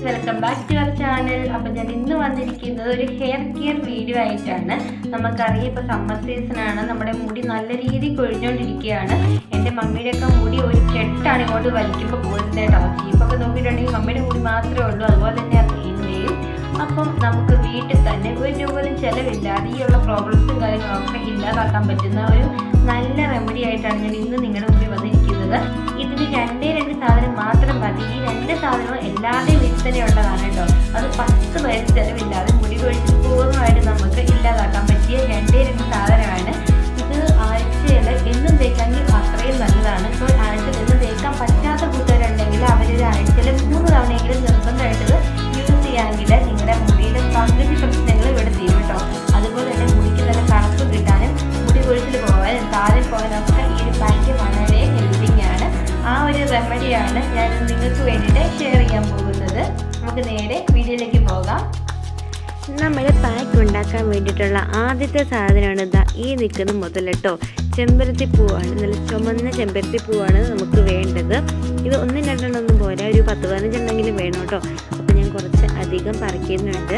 Welcome back to our channel. അപ്പോൾ ഞാൻ ഇന്ന് വന്നിരിക്കുന്നത് ഒരു ഹെയർ കെയർ വീഡിയോ ആയിട്ടാണ്. നമുക്കറിയാം ഇപ്പോൾ സമ്മർ സീസണാണ്, നമ്മുടെ മുടി നല്ല രീതിയിൽ കൊഴിഞ്ഞുകൊണ്ടിരിക്കുകയാണ്. എൻ്റെ മമ്മിയുടെയൊക്കെ മുടി ഒരു കെട്ടാണ് ഇങ്ങോട്ട് വലിക്കുമ്പോൾ പോകുന്നത് കേട്ടോ. ചീപ്പൊക്കെ നോക്കിയിട്ടുണ്ടെങ്കിൽ മമ്മിയുടെ മുടി മാത്രമേ ഉള്ളൂ, അതുപോലെ തന്നെ എൻ്റെയും. അപ്പം നമുക്ക് വീട്ടിൽ തന്നെ ഒരു രൂപ പോലും ചിലവില്ലാതെ ഈ ഉള്ള പ്രോബ്ലംസും കാര്യങ്ങളൊക്കെ ഇല്ലാതാക്കാൻ പറ്റുന്ന ഒരു നല്ല റെമഡി ആയിട്ടാണ് ഞാൻ ഇന്ന് നിങ്ങളുടെ മുമ്പിൽ വന്നിരിക്കുന്നത്. ഇതിന് രണ്ട് സാധനം മാത്രം മതി. ഈ രണ്ട് സാധനവും എല്ലാവരുടെയും വീട്ടിൽ തന്നെ ഉള്ളതാണ് കേട്ടോ. അത് 10 പൈസ ചിലവില്ലാതെ മുടി കൊഴിച്ചിൽ പൂർണ്ണമായിട്ട് നമുക്ക് ഇല്ലാതാക്കാൻ പറ്റിയ രണ്ട് സാധനമാണ്. ഇത് ആഴ്ചയിൽ എന്നും തേക്കാമെങ്കിൽ അത്രയും നല്ലതാണ്. ഇപ്പോൾ ആഴ്ചയിൽ എന്നും തേക്കാൻ പറ്റാത്ത കൂട്ടുകാരുണ്ടെങ്കിൽ അവരൊരു ആഴ്ചയിൽ 3 തവണയെങ്കിലും നിർബന്ധമായിട്ട് യൂസ് ചെയ്യാമെങ്കിൽ നിങ്ങളുടെ മുടിയുടെ പകുതി പ്രശ്നങ്ങൾ ഇവിടെ തീരും കേട്ടോ. അതുപോലെ തന്നെ മുടിക്ക് നല്ല കറുപ്പ് കിട്ടാനും മുടി കൊഴിച്ചിൽ പോകാനും താരൻ പോകാനൊക്കെ ഈ ഒരു പാക്ക് വളരെ ഹെൽപ്പിംഗ് ആണ്. ആ ഒരു റെമഡിയാണ് ഞാൻ നിങ്ങൾക്ക് വേണ്ടിയിട്ട് ഷെയർ ചെയ്യാൻ പോകുന്നത്. നമുക്ക് നേരെ വീഡിയോയിലേക്ക് പോകാം. നമ്മൾ പാക്ക് ഉണ്ടാക്കാൻ വേണ്ടിയിട്ടുള്ള ആദ്യത്തെ സാധനമാണ് ഇതാ ഈ നിൽക്കുന്ന മുതൽ കേട്ടോ. ചെമ്പരത്തി പൂവാണ്, നല്ല ചുമന്ന ചെമ്പരത്തി പൂവാണ് നമുക്ക് വേണ്ടത്. ഇത് 1-2 പോരാ, ഒരു 10-15 വേണം കേട്ടോ. അപ്പോൾ ഞാൻ കുറച്ച് അധികം പറിക്കുന്നുണ്ട്.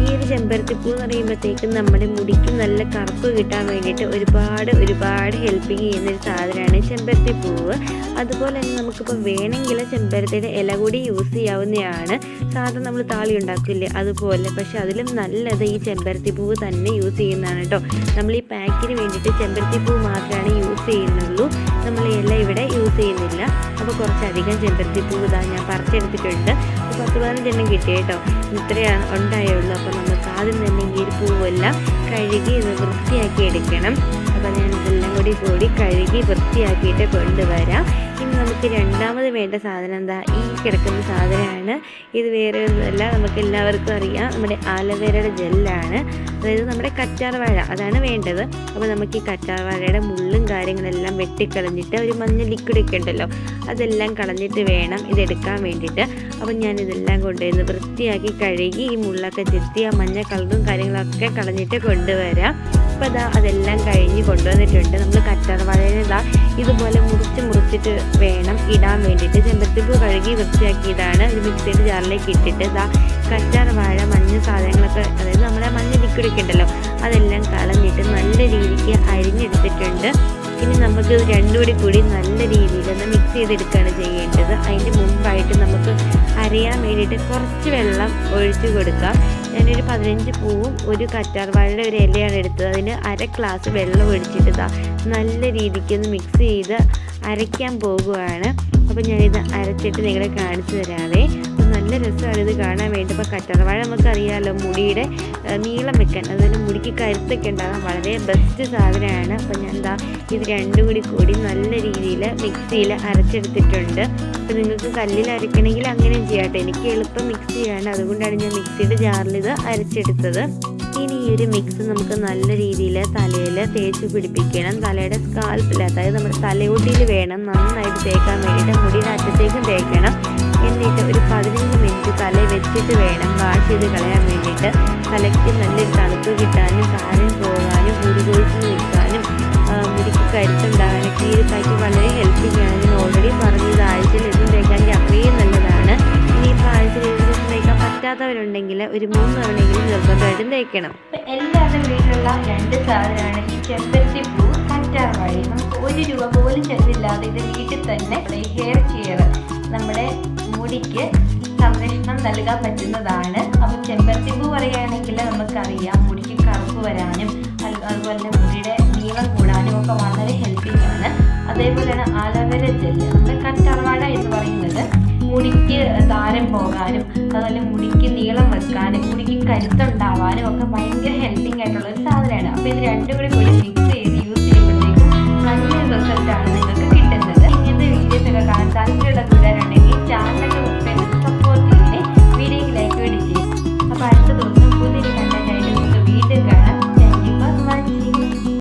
ഈ ഒരു ചെമ്പരത്തിപ്പൂ എന്ന് പറയുമ്പോഴത്തേക്കും നമ്മുടെ മുടിക്ക് നല്ല കറുപ്പ് കിട്ടാൻ വേണ്ടിയിട്ട് ഒരുപാട് ഹെൽപ്പിങ് ചെയ്യുന്നൊരു സാധനമാണ് ചെമ്പരത്തിപ്പൂവ്. അതുപോലെ തന്നെ നമുക്കിപ്പോൾ വേണമെങ്കിൽ ചെമ്പരത്തിയുടെ ഇല കൂടി യൂസ് ചെയ്യാവുന്നതാണ്. സാധാരണ നമ്മൾ താളി ഉണ്ടാക്കില്ലേ അതുപോലെ, പക്ഷെ അതിലും നല്ലത് ഈ ചെമ്പരത്തിപ്പൂവ് തന്നെ യൂസ് ചെയ്യുന്നതാണ് കേട്ടോ. നമ്മൾ ഈ പാക്കിന് വേണ്ടിയിട്ട് ചെമ്പരത്തിപ്പൂ മാത്രമാണ് യൂസ് ചെയ്യുന്നുള്ളൂ, നമ്മൾ ഇല ഇവിടെ യൂസ് ചെയ്യുന്നില്ല. അപ്പോൾ കുറച്ചധികം ചെമ്പരത്തിപ്പൂ ഇതാ ഞാൻ പറിച്ചെടുത്തിട്ടുണ്ട്. 10-15 കിട്ടി കേട്ടോ. ഇത്രയാണ് ഉണ്ടായുള്ളൂ. അപ്പോൾ നമുക്ക് ആദ്യം തന്നെ ഈ ഒരു പൂവെല്ലാം കഴുകി ഇത് വൃത്തിയാക്കി എടുക്കണം. അപ്പോൾ ഞാൻ ഇതെല്ലാം കൂടി കഴുകി വൃത്തിയാക്കിയിട്ട് കൊണ്ടുവരാം. ഇനി നമുക്ക് രണ്ടാമത് വേണ്ട സാധനം എന്താ, ഈ കിടക്കുന്ന സാധനമാണ്. ഇത് വേറെ ഒന്നുമല്ല, നമുക്ക് എല്ലാവർക്കും അറിയാം, നമ്മുടെ ആലോവേരയുടെ ജെല്ലാണ്. അതായത് നമ്മുടെ കറ്റാർ വാഴ അതാണ് വേണ്ടത്. അപ്പോൾ നമുക്ക് ഈ കറ്റാർ വാഴയുടെ മുള്ളും കാര്യങ്ങളെല്ലാം വെട്ടിക്കളഞ്ഞിട്ട് ഒരു മഞ്ഞ ലിക്വിഡൊക്കെ ഉണ്ടല്ലോ, അതെല്ലാം കളഞ്ഞിട്ട് വേണം ഇതെടുക്കാൻ വേണ്ടിയിട്ട്. അപ്പം ഞാനിതെല്ലാം കൊണ്ടുവന്ന് വൃത്തിയാക്കി കഴുകി ഈ മുള്ളൊക്കെ ചെത്തി ആ മഞ്ഞ കളറും കാര്യങ്ങളൊക്കെ കളഞ്ഞിട്ട് കൊണ്ടുവരാം. അപ്പോൾ ഇതാ അതെല്ലാം കഴിഞ്ഞ് കൊണ്ടുവന്നിട്ടുണ്ട്. നമ്മൾ കറ്റാർ വാഴനെ ഇതാ ഇതുപോലെ മുറിച്ചിട്ട് വേണം ഇടാൻ വേണ്ടിയിട്ട്. ചെമ്പരത്തിപ്പൂ കഴുകി വൃത്തിയാക്കിയതാണ്. ഒരു മിക്സിയുടെ ജാറിലേക്ക് ഇട്ടിട്ട് ഇതാ കറ്റാർ വാഴ മഞ്ഞ സാധനങ്ങളൊക്കെ, അതായത് നമ്മുടെ മഞ്ഞ ലിക്വിഡൊക്കെ ഉണ്ടല്ലോ, അതെല്ലാം കളഞ്ഞിട്ട് നല്ല രീതിക്ക് അരിഞ്ഞെടുത്തിട്ടുണ്ട്. ഇനി നമുക്ക് രണ്ടും കൂടി നല്ല രീതിയിലൊന്ന് മിക്സ് ചെയ്തെടുക്കുകയാണ് ചെയ്യേണ്ടത്. അതിൻ്റെ മുമ്പായിട്ട് നമുക്ക് അരയാൻ വേണ്ടിയിട്ട് കുറച്ച് വെള്ളം ഒഴിച്ച് കൊടുക്കാം. ഞാനൊരു 15 പൂവും ഒരു കറ്റാർ വാഴയുടെ ഒരു ഇലയാണ് എടുത്തത്. അതിന് 1/2 ഗ്ലാസ് വെള്ളം ഒഴിച്ചിട്ട് നല്ല രീതിക്ക് ഒന്ന് മിക്സ് ചെയ്ത് അരയ്ക്കാൻ പോകുകയാണ്. അപ്പോൾ ഞാനിത് അരച്ചിട്ട് നിങ്ങളെ കാണിച്ചു തരാവേ. നല്ല രസമാണ് ഇത് കാണാൻ വേണ്ടി. ഇപ്പോൾ കറ്റാർ വാഴ നമുക്കറിയാമല്ലോ മുടിയുടെ നീളം വെക്കാൻ, അതുപോലെ മുടിക്ക് കരുത്തൊക്കെ ഉണ്ടാകാൻ വളരെ ബെസ്റ്റ് സാധനമാണ്. അപ്പോൾ ഞാൻ ഇത് രണ്ടും കൂടി നല്ല രീതിയിൽ മിക്സിയിൽ അരച്ചെടുത്തിട്ടുണ്ട്. അപ്പോൾ നിങ്ങൾക്ക് കല്ലിൽ അരയ്ക്കണമെങ്കിൽ അങ്ങനെ ചെയ്യാട്ടെ. എനിക്ക് എളുപ്പം മിക്സ് ചെയ്യാണ്, അതുകൊണ്ടാണ് ഞാൻ മിക്സിയുടെ ജാറിൽ ഇത് അരച്ചെടുത്തത്. ഇനി ഈ ഒരു മിക്സ് നമുക്ക് നല്ല രീതിയിൽ തലയിൽ തേച്ച് പിടിപ്പിക്കണം. തലയുടെ സ്കാൽപ്പിൽ, അതായത് നമ്മുടെ തലയോട്ടിയിൽ വേണം നന്നായിട്ട് തേക്കാൻ വേണ്ടിയിട്ട്. മുടിയുടെ അറ്റത്തേക്കും തേക്കണം. എന്നിട്ട് ഒരു 15 മിനിറ്റ് തല വെച്ചിട്ട് വേണം വാഷ് ചെയ്ത് കളയാൻ വേണ്ടിയിട്ട്. തലയ്ക്ക് നല്ലൊരു തണുപ്പ് കിട്ടാനും താരൻ പോകാനും മുടി കൊഴിച്ച് നിൽക്കാനും മുടിക്ക് കരുത്തുണ്ടാകാനൊക്കെ ഈ ഒരു പാക്ക് വളരെ ഹെൽപ്പിംഗ് ആണ്. ഞാൻ ഓൾറെഡി പറഞ്ഞത് ആഴ്ചയിൽ എന്നും തേക്കാമെങ്കിൽ അത്രയും നല്ലതാണ്. ഇനിയിപ്പോൾ ആഴ്ചയിൽ എന്നും തേക്കാൻ പറ്റാത്തവരുണ്ടെങ്കിൽ ഒരു 3 തവണയെങ്കിലും നിർബന്ധമായിട്ടും തേക്കണം. എല്ലാവരുടെയും വീട്ടിലുള്ള രണ്ട് സാധനമാണ് ഈ ചെമ്പരത്തിപ്പൂ, കറ്റാർ വാഴ. നമുക്ക് 1 രൂപ പോലും ചെലവില്ലാതെ ഇത് വീട്ടിൽ തന്നെ ഹെയർ കെയർ, നമ്മുടെ മുടിക്ക് സംരക്ഷണം നൽകാൻ പറ്റുന്നതാണ്. അപ്പം ചെമ്പരത്തിപ്പൂ പറയുകയാണെങ്കിൽ നമുക്കറിയാം മുടിക്ക് കറുപ്പ് വരാനും അതുപോലെ തന്നെ മുടിയുടെ നീളം കൂടാനും ഒക്കെ വളരെ ഹെൽപ്പിംഗ് ആണ്. അതേപോലെയാണ് ആലോവേര ജെല്ല്, നമ്മുടെ കറ്റാർ വാഴ എന്ന് പറയുന്നത് മുടിക്ക് താരം പോകാനും അതുപോലെ മുടിക്ക് നീളം വെക്കാനും മുടിക്ക് കരുത്തുണ്ടാവാനും ഒക്കെ ഭയങ്കര ഹെൽപ്പിംഗ് ആയിട്ടുള്ള ഒരു സാധനമാണ്. അപ്പോൾ ഇത് രണ്ടും കൂടി മിക്സ് ചെയ്ത് യൂസ് ചെയ്യുമ്പോഴത്തേക്കും നല്ലൊരു റിസൾട്ടാണ് നിങ്ങൾക്ക് കിട്ടുന്നത്. ഇങ്ങനത്തെ വീഡിയോസൊക്കെ കാണാൻ താല്പര്യമുള്ള കൂട്ടുകാരുണ്ടെങ്കിൽ ചാനൽ